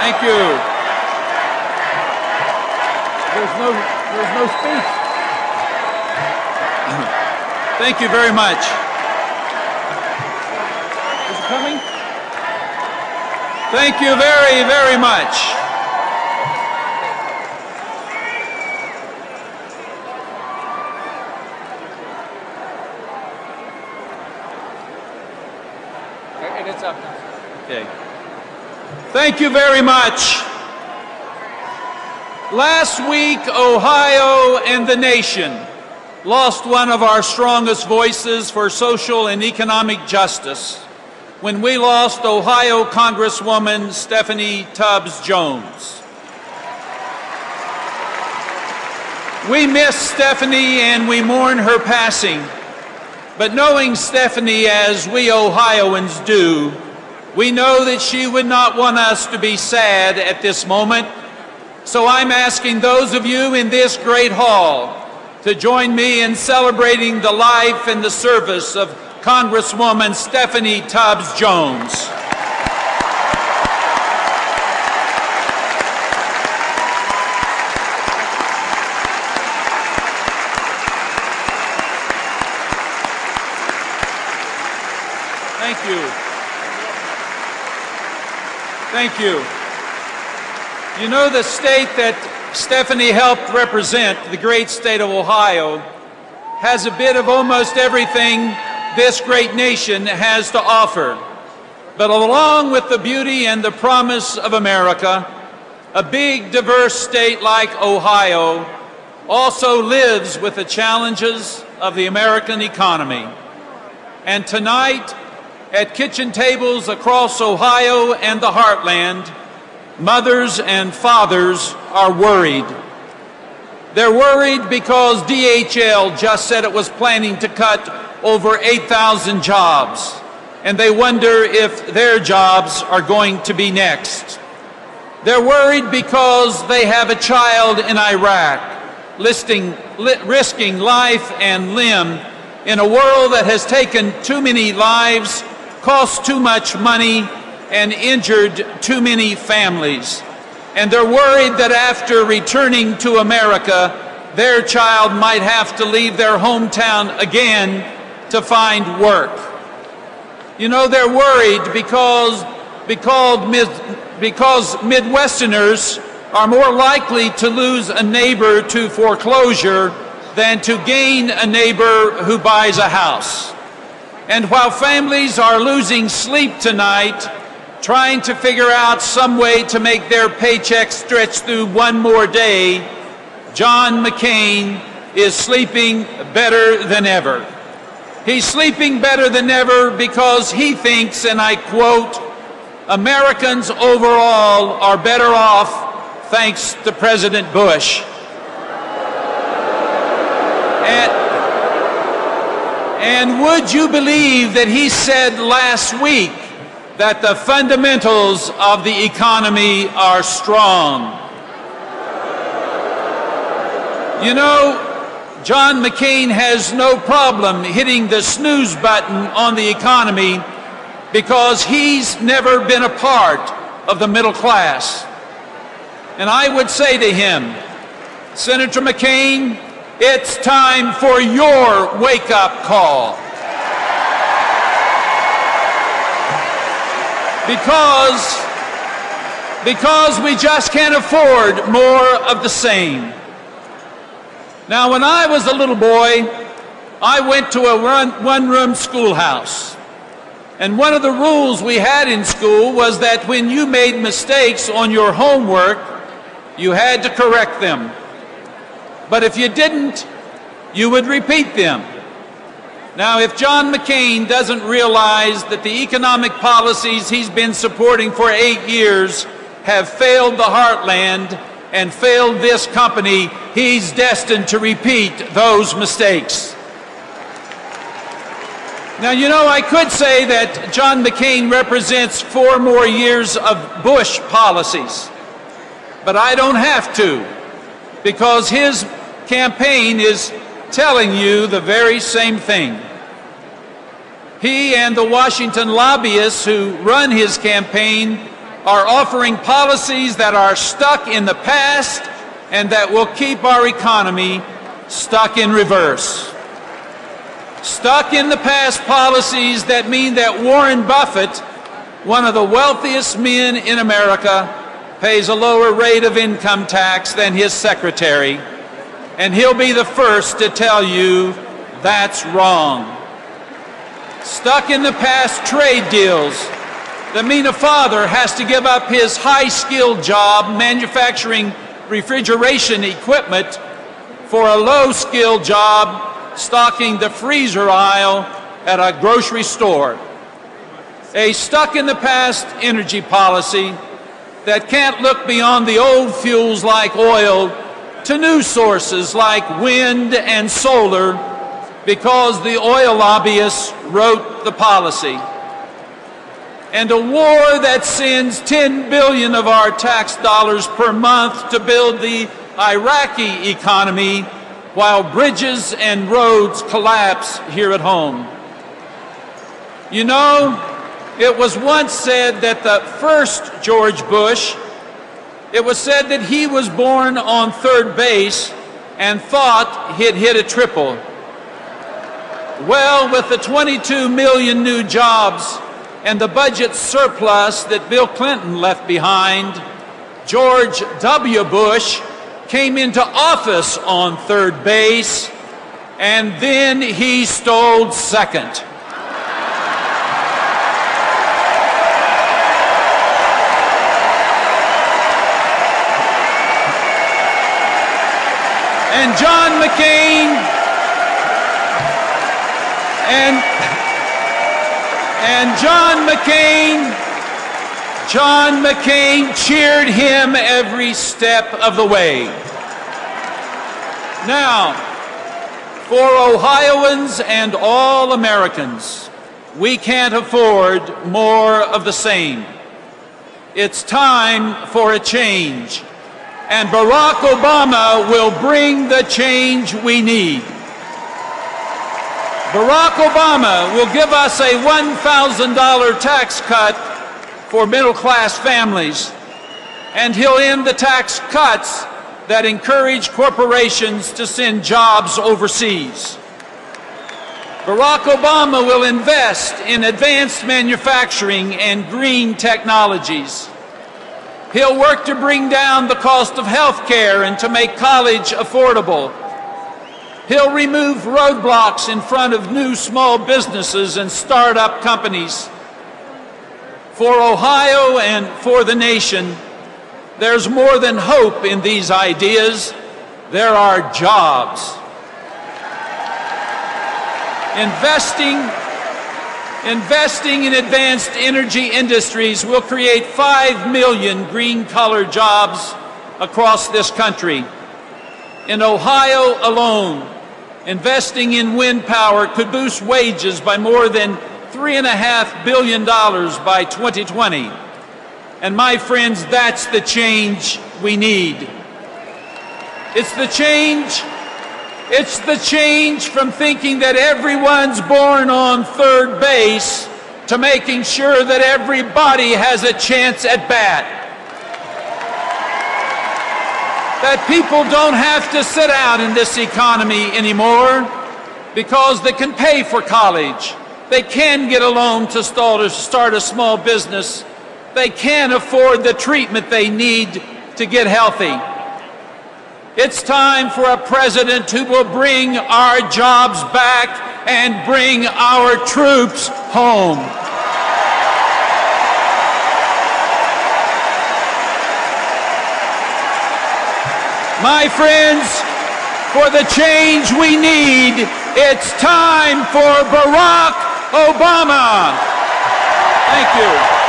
Thank you. There's no speech. Thank you very much. Is it coming? Thank you very, very much. And it's up now. Okay. Thank you very much. Last week, Ohio and the nation lost one of our strongest voices for social and economic justice when we lost Ohio Congresswoman Stephanie Tubbs Jones. We miss Stephanie and we mourn her passing, but knowing Stephanie as we Ohioans do, we know that she would not want us to be sad at this moment. So I'm asking those of you in this great hall to join me in celebrating the life and the service of Congresswoman Stephanie Tubbs Jones. Thank you. Thank you. You know, the state that Stephanie helped represent, the great state of Ohio, has a bit of almost everything this great nation has to offer. But along with the beauty and the promise of America, a big, diverse state like Ohio also lives with the challenges of the American economy. And tonight, at kitchen tables across Ohio and the heartland, mothers and fathers are worried. They're worried because DHL just said it was planning to cut over 8,000 jobs, and they wonder if their jobs are going to be next. They're worried because they have a child in Iraq, risking life and limb in a world that has taken too many lives, cost too much money, and injured too many families. And they're worried that after returning to America, their child might have to leave their hometown again to find work. You know, they're worried because Midwesterners are more likely to lose a neighbor to foreclosure than to gain a neighbor who buys a house. And while families are losing sleep tonight, trying to figure out some way to make their paycheck stretch through one more day, John McCain is sleeping better than ever. He's sleeping better than ever because he thinks, and I quote, "Americans overall are better off thanks to President Bush." And would you believe that he said last week that the fundamentals of the economy are strong? You know, John McCain has no problem hitting the snooze button on the economy because he's never been a part of the middle class. And I would say to him, Senator McCain, it's time for your wake-up call. Because we just can't afford more of the same. Now, when I was a little boy, I went to a one-room schoolhouse. And one of the rules we had in school was that when you made mistakes on your homework, you had to correct them. But if you didn't, you would repeat them. Now, if John McCain doesn't realize that the economic policies he's been supporting for 8 years have failed the heartland and failed this company, he's destined to repeat those mistakes. Now, you know, I could say that John McCain represents 4 more years of Bush policies, but I don't have to, because his campaign is telling you the very same thing. He and the Washington lobbyists who run his campaign are offering policies that are stuck in the past and that will keep our economy stuck in reverse. Stuck in the past policies that mean that Warren Buffett, one of the wealthiest men in America, pays a lower rate of income tax than his secretary, and he'll be the first to tell you that's wrong. Stuck in the past trade deals that mean a father has to give up his high-skilled job manufacturing refrigeration equipment for a low-skilled job stocking the freezer aisle at a grocery store. A stuck-in-the-past energy policy that can't look beyond the old fuels like oil to new sources like wind and solar because the oil lobbyists wrote the policy. And a war that sends 10 billion of our tax dollars per month to build the Iraqi economy while bridges and roads collapse here at home. You know, it was once said that the first George Bush, it was said that he was born on third base and thought he'd hit a triple. Well, with the 22 million new jobs and the budget surplus that Bill Clinton left behind, George W. Bush came into office on third base, and then he stole second. And John McCain John McCain cheered him every step of the way. Now, for Ohioans and all Americans, we can't afford more of the same. It's time for a change, and Barack Obama will bring the change we need. Barack Obama will give us a $1,000 tax cut for middle-class families, and he'll end the tax cuts that encourage corporations to send jobs overseas. Barack Obama will invest in advanced manufacturing and green technologies. He'll work to bring down the cost of health care and to make college affordable. He'll remove roadblocks in front of new small businesses and startup companies. For Ohio and for the nation, there's more than hope in these ideas. There are jobs. Investing in advanced energy industries will create 5 million green-collar jobs across this country. In Ohio alone, investing in wind power could boost wages by more than $3.5 billion by 2020. And my friends, that's the change we need. It's the change from thinking that everyone's born on third base to making sure that everybody has a chance at bat. That people don't have to sit out in this economy anymore because they can pay for college. They can get a loan to start a small business. They can afford the treatment they need to get healthy. It's time for a president who will bring our jobs back and bring our troops home. My friends, for the change we need, it's time for Barack Obama. Thank you.